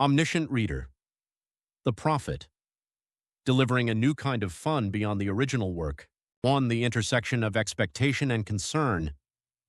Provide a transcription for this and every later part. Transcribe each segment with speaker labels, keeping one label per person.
Speaker 1: Omniscient Reader, The Prophet, delivering a new kind of fun beyond the original work. On the intersection of expectation and concern,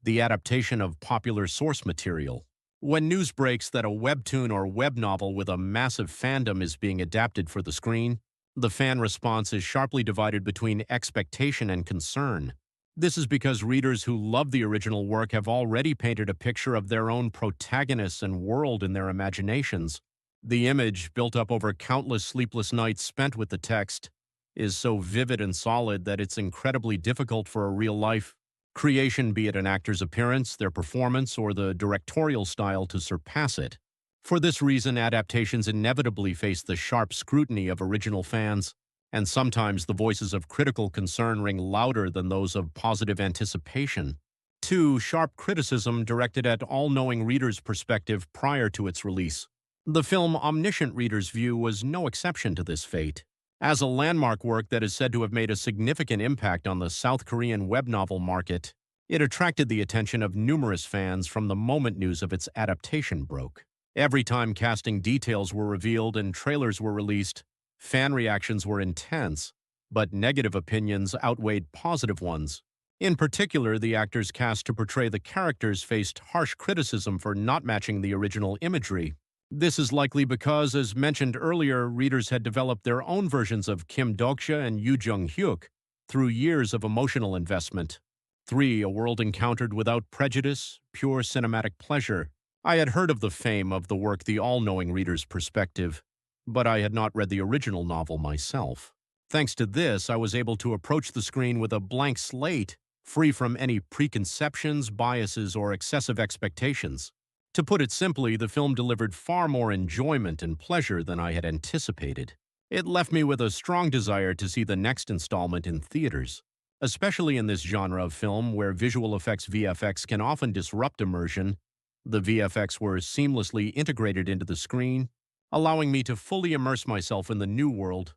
Speaker 1: the adaptation of popular source material. When news breaks that a webtoon or web novel with a massive fandom is being adapted for the screen, the fan response is sharply divided between expectation and concern. This is because readers who love the original work have already painted a picture of their own protagonists and world in their imaginations. The image, built up over countless sleepless nights spent with the text, is so vivid and solid that it's incredibly difficult for a real-life creation, be it an actor's appearance, their performance, or the directorial style, to surpass it. For this reason, adaptations inevitably face the sharp scrutiny of original fans, and sometimes the voices of critical concern ring louder than those of positive anticipation. 2. Sharp criticism directed at all-knowing readers' perspective prior to its release. The film Omniscient Reader's View was no exception to this fate. As a landmark work that is said to have made a significant impact on the South Korean web novel market, it attracted the attention of numerous fans from the moment news of its adaptation broke. Every time casting details were revealed and trailers were released, fan reactions were intense, but negative opinions outweighed positive ones. In particular, the actors cast to portray the characters faced harsh criticism for not matching the original imagery. This is likely because, as mentioned earlier, readers had developed their own versions of Kim Dokja and Yoo Jung-hyuk through years of emotional investment. 3. A world encountered without prejudice, pure cinematic pleasure. I had heard of the fame of the work The All-Knowing Reader's Perspective, but I had not read the original novel myself. Thanks to this, I was able to approach the screen with a blank slate, free from any preconceptions, biases, or excessive expectations. To put it simply, the film delivered far more enjoyment and pleasure than I had anticipated. It left me with a strong desire to see the next installment in theaters, especially in this genre of film where visual effects VFX can often disrupt immersion. The VFX were seamlessly integrated into the screen, allowing me to fully immerse myself in the new world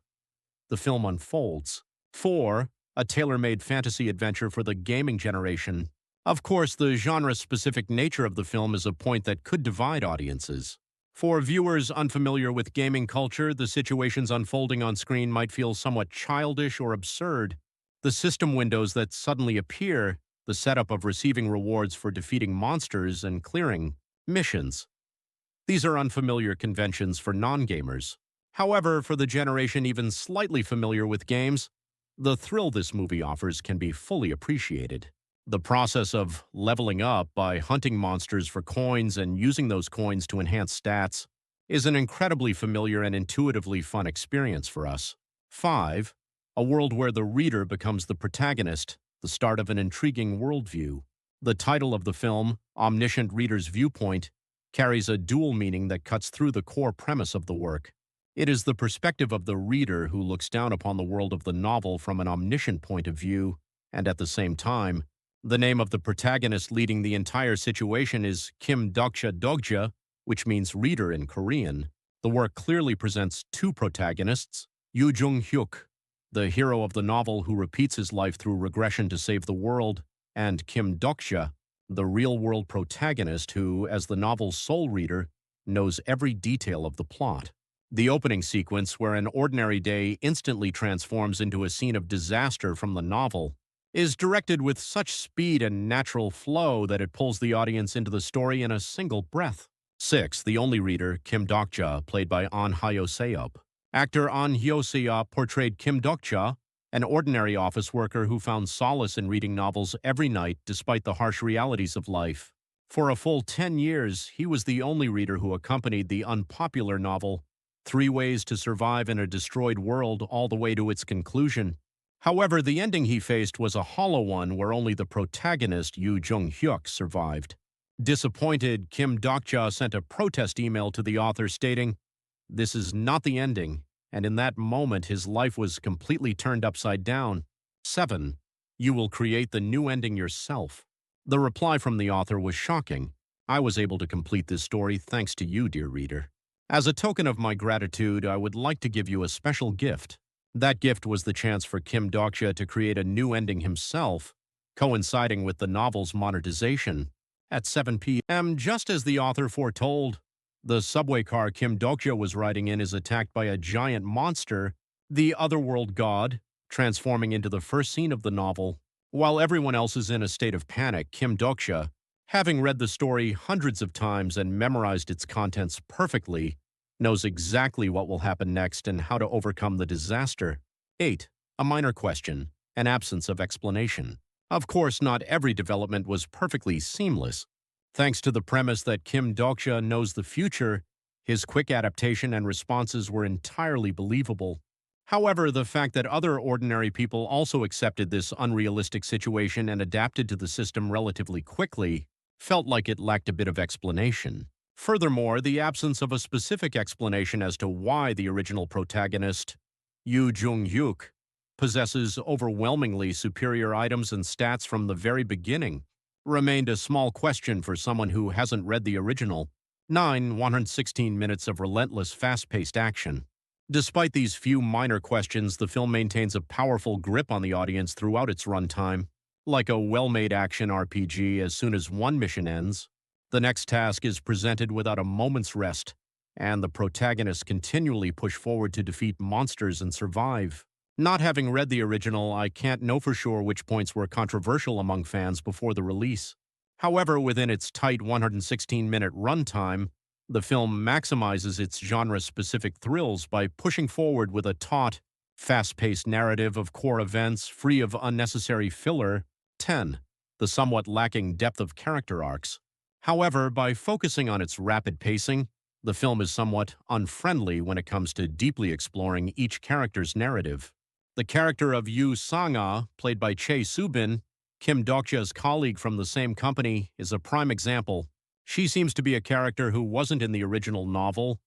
Speaker 1: the film unfolds. 4. A tailor-made fantasy adventure for the gaming generation. Of course, the genre-specific nature of the film is a point that could divide audiences. For viewers unfamiliar with gaming culture, the situations unfolding on screen might feel somewhat childish or absurd. The system windows that suddenly appear, the setup of receiving rewards for defeating monsters and clearing missions. These are unfamiliar conventions for non-gamers. However, for the generation even slightly familiar with games, the thrill this movie offers can be fully appreciated. The process of leveling up by hunting monsters for coins and using those coins to enhance stats is an incredibly familiar and intuitively fun experience for us. 5. A world where the reader becomes the protagonist, the start of an intriguing worldview. The title of the film, Omniscient Reader's Viewpoint, carries a dual meaning that cuts through the core premise of the work. It is the perspective of the reader who looks down upon the world of the novel from an omniscient point of view, and at the same time, the name of the protagonist leading the entire situation is Kim Dokja, which means reader in Korean. The work clearly presents two protagonists, Yoo Jung-hyuk, the hero of the novel who repeats his life through regression to save the world, and Kim Dokja, the real-world protagonist who, as the novel's sole reader, knows every detail of the plot. The opening sequence, where an ordinary day instantly transforms into a scene of disaster from the novel, is directed with such speed and natural flow that it pulls the audience into the story in a single breath. 6. The only reader, Kim Dokja, played by An Hyo-seop. Actor An Hyo-seop portrayed Kim Dokja, an ordinary office worker who found solace in reading novels every night despite the harsh realities of life. For a full 10 years, he was the only reader who accompanied the unpopular novel 3 Ways to Survive in a Destroyed World all the way to its conclusion. However, the ending he faced was a hollow one where only the protagonist, Yoo Jung-hyuk, survived. Disappointed, Kim Dokja sent a protest email to the author stating, "This is not the ending," and in that moment his life was completely turned upside down. 7. You will create the new ending yourself. The reply from the author was shocking. I was able to complete this story thanks to you, dear reader. As a token of my gratitude, I would like to give you a special gift. That gift was the chance for Kim Dokja to create a new ending himself, coinciding with the novel's monetization. At 7 p.m., just as the author foretold, The subway car Kim Dokja was riding in is attacked by a giant monster, the Otherworld God, transforming into the first scene of the novel. While everyone else is in a state of panic, Kim Dokja, having read the story hundreds of times and memorized its contents perfectly, knows exactly what will happen next and how to overcome the disaster. 8. A minor question, an absence of explanation. Of course, not every development was perfectly seamless. Thanks to the premise that Kim Dokja knows the future, his quick adaptation and responses were entirely believable. However, the fact that other ordinary people also accepted this unrealistic situation and adapted to the system relatively quickly felt like it lacked a bit of explanation. Furthermore, the absence of a specific explanation as to why the original protagonist, Yoo Jung-hyuk, possesses overwhelmingly superior items and stats from the very beginning remained a small question for someone who hasn't read the original. 9. 116 minutes of relentless, fast-paced action. Despite these few minor questions, the film maintains a powerful grip on the audience throughout its runtime. Like a well-made action RPG, as soon as one mission ends, the next task is presented without a moment's rest, and the protagonists continually push forward to defeat monsters and survive. Not having read the original, I can't know for sure which points were controversial among fans before the release. However, within its tight 116-minute runtime, the film maximizes its genre-specific thrills by pushing forward with a taut, fast-paced narrative of core events free of unnecessary filler. 10. The somewhat lacking depth of character arcs. However, by focusing on its rapid pacing, the film is somewhat unfriendly when it comes to deeply exploring each character's narrative. The character of Yu Sang-ah, played by Chae Soo-bin, Kim Dokja's colleague from the same company, is a prime example. She seems to be a character who wasn't in the original novel,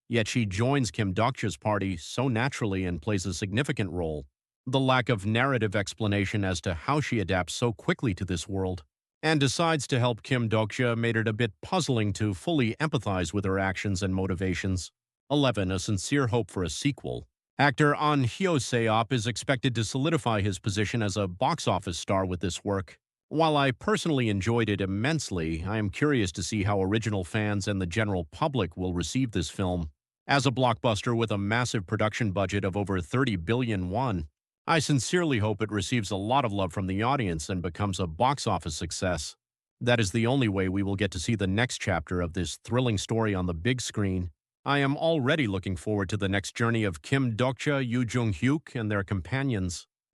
Speaker 1: yet she joins Kim Dokja's party so naturally and plays a significant role. The lack of narrative explanation as to how she adapts so quickly to this world and decides to help Kim Dokja made it a bit puzzling to fully empathize with her actions and motivations. 11. A sincere hope for a sequel. Actor An Hyo-seop is expected to solidify his position as a box office star with this work. While I personally enjoyed it immensely, I am curious to see how original fans and the general public will receive this film. As a blockbuster with a massive production budget of over 30 billion won, I sincerely hope it receives a lot of love from the audience and becomes a box office success. That is the only way we will get to see the next chapter of this thrilling story on the big screen. I am already looking forward to the next journey of Kim Dokja, Yoo Jung-hyuk, and their companions.